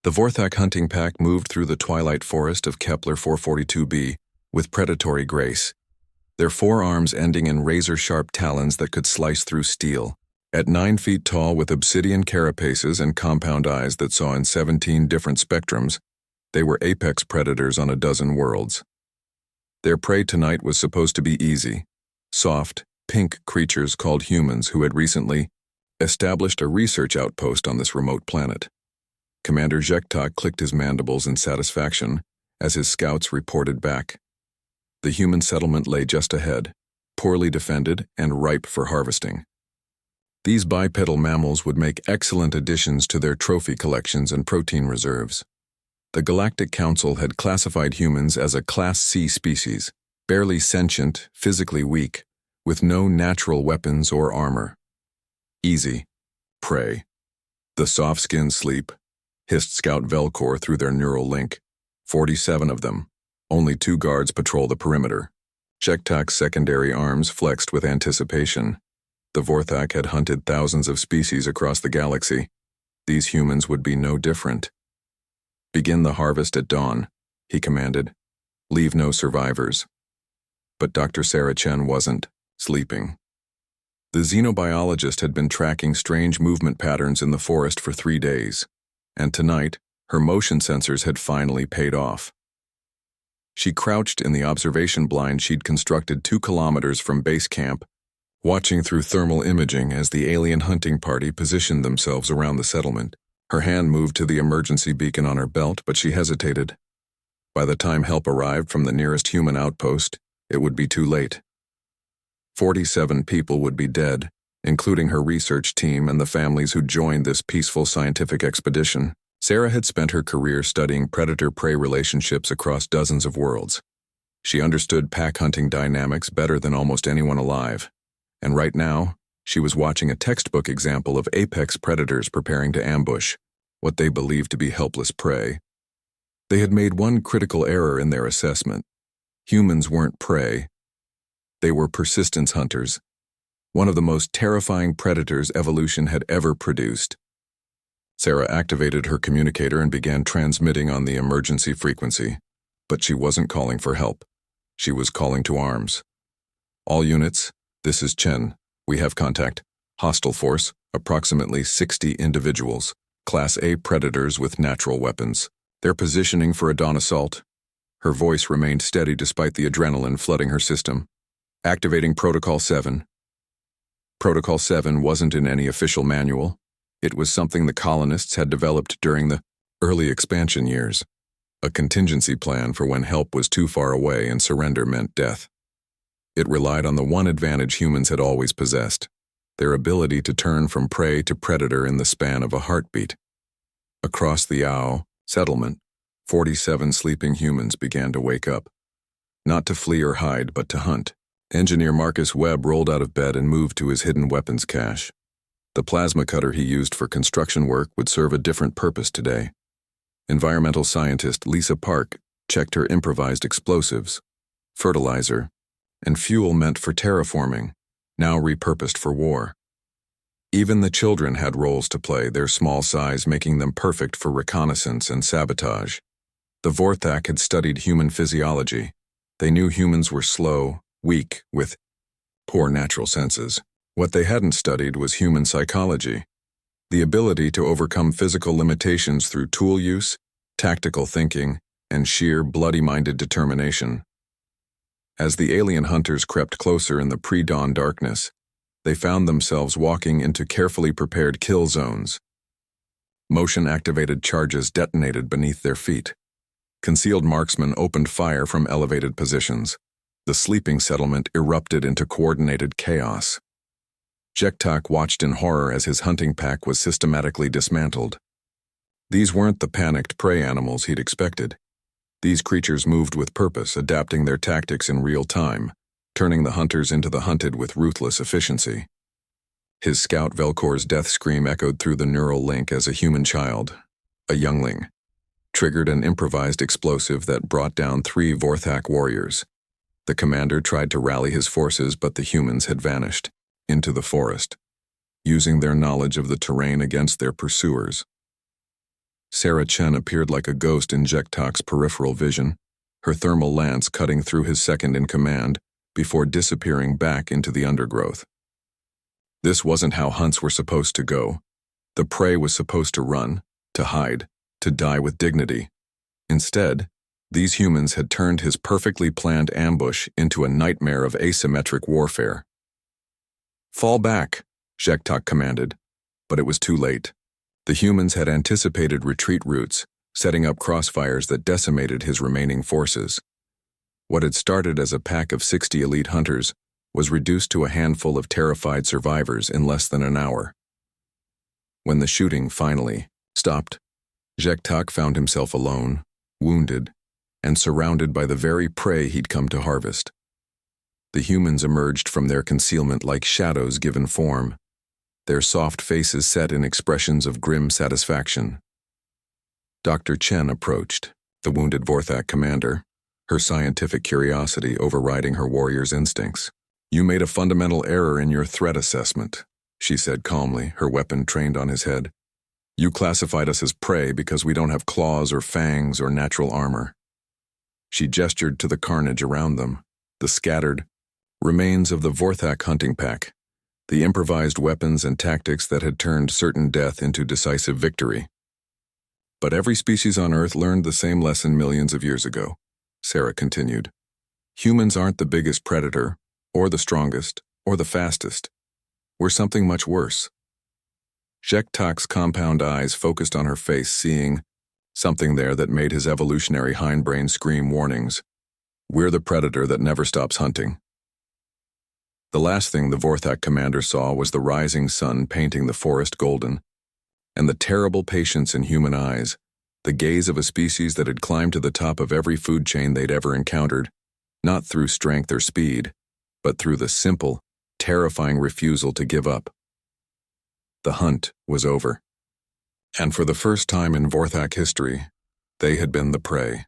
The Vorthak hunting pack moved through the twilight forest of Kepler 442b with predatory grace, their forearms ending in razor-sharp talons that could slice through steel. At 9 feet tall with obsidian carapaces and compound eyes that saw in 17 different spectrums, they were apex predators on a dozen worlds. Their prey tonight was supposed to be easy, soft, pink creatures called humans who had recently established a research outpost on this remote planet. Commander Zhektak clicked his mandibles in satisfaction as his scouts reported back. The human settlement lay just ahead, poorly defended and ripe for harvesting. These bipedal mammals would make excellent additions to their trophy collections and protein reserves. The Galactic Council had classified humans as a Class C species, barely sentient, physically weak, with no natural weapons or armor. Easy. Prey. The soft-skinned sleep, hissed Scout Velcor through their neural link. 47 of them. Only 2 guards patrol the perimeter. Zhektak's secondary arms flexed with anticipation. The Vorthak had hunted thousands of species across the galaxy. These humans would be no different. Begin the harvest at dawn, he commanded. Leave no survivors. But Dr. Sarah Chen wasn't sleeping. The xenobiologist had been tracking strange movement patterns in the forest for 3 days, and tonight, her motion sensors had finally paid off. She crouched in the observation blind she'd constructed 2 kilometers from base camp, watching through thermal imaging as the alien hunting party positioned themselves around the settlement. Her hand moved to the emergency beacon on her belt, but she hesitated. By the time help arrived from the nearest human outpost, it would be too late. 47 people would be dead, including her research team and the families who joined this peaceful scientific expedition. Sarah had spent her career studying predator-prey relationships across dozens of worlds. She understood pack hunting dynamics better than almost anyone alive, and right now, she was watching a textbook example of apex predators preparing to ambush what they believed to be helpless prey. They had made one critical error in their assessment. Humans weren't prey. They were persistence hunters, one of the most terrifying predators evolution had ever produced. Sarah activated her communicator and began transmitting on the emergency frequency, but she wasn't calling for help. She was calling to arms. All units, this is Chen. We have contact. Hostile force, approximately 60 individuals, Class A predators with natural weapons. They're positioning for a dawn assault. Her voice remained steady despite the adrenaline flooding her system. Activating Protocol 7. Protocol 7 wasn't in any official manual. It was something the colonists had developed during the early expansion years. A contingency plan for when help was too far away and surrender meant death. It relied on the one advantage humans had always possessed, their ability to turn from prey to predator in the span of a heartbeat. Across the Ao settlement, 47 sleeping humans began to wake up. Not to flee or hide, but to hunt. Engineer Marcus Webb rolled out of bed and moved to his hidden weapons cache. The plasma cutter he used for construction work would serve a different purpose today. Environmental scientist Lisa Park checked her improvised explosives, fertilizer, and fuel meant for terraforming, now repurposed for war. Even the children had roles to play, their small size making them perfect for reconnaissance and sabotage. The Vorthak had studied human physiology. They knew humans were slow, weak, with poor natural senses. What they hadn't studied was human psychology, the ability to overcome physical limitations through tool use, tactical thinking, and sheer bloody-minded determination. As the alien hunters crept closer in the pre-dawn darkness, they found themselves walking into carefully prepared kill zones. Motion-activated charges detonated beneath their feet. Concealed marksmen opened fire from elevated positions. The sleeping settlement erupted into coordinated chaos. Zhektak watched in horror as his hunting pack was systematically dismantled. These weren't the panicked prey animals he'd expected. These creatures moved with purpose, adapting their tactics in real time, turning the hunters into the hunted with ruthless efficiency. His scout Velcor's death scream echoed through the neural link as a human child, a youngling, triggered an improvised explosive that brought down 3 Vorthak warriors. The commander tried to rally his forces, but the humans had vanished into the forest, using their knowledge of the terrain against their pursuers. Sarah Chen appeared like a ghost in Jektak's peripheral vision, her thermal lance cutting through his second-in-command before disappearing back into the undergrowth. This wasn't how hunts were supposed to go. The prey was supposed to run, to hide, to die with dignity. Instead, these humans had turned his perfectly planned ambush into a nightmare of asymmetric warfare. "Fall back," Jektak commanded, but it was too late. The humans had anticipated retreat routes, setting up crossfires that decimated his remaining forces. What had started as a pack of 60 elite hunters was reduced to a handful of terrified survivors in less than an hour. When the shooting finally stopped, Jektak found himself alone, wounded, and surrounded by the very prey he'd come to harvest. The humans emerged from their concealment like shadows given form, their soft faces set in expressions of grim satisfaction. Dr. Chen approached, the wounded Vorthak commander, her scientific curiosity overriding her warrior's instincts. "You made a fundamental error in your threat assessment," she said calmly, her weapon trained on his head. "You classified us as prey because we don't have claws or fangs or natural armor." She gestured to the carnage around them, the scattered remains of the Vorthak hunting pack, the improvised weapons and tactics that had turned certain death into decisive victory. "But every species on Earth learned the same lesson millions of years ago," Sarah continued. "Humans aren't the biggest predator, or the strongest, or the fastest. We're something much worse." Jektak's compound eyes focused on her face, seeing something there that made his evolutionary hindbrain scream warnings. "We're the predator that never stops hunting." The last thing the Vorthak commander saw was the rising sun painting the forest golden, and the terrible patience in human eyes, the gaze of a species that had climbed to the top of every food chain they'd ever encountered, not through strength or speed, but through the simple, terrifying refusal to give up. The hunt was over. And for the first time in Vorthak history, they had been the prey.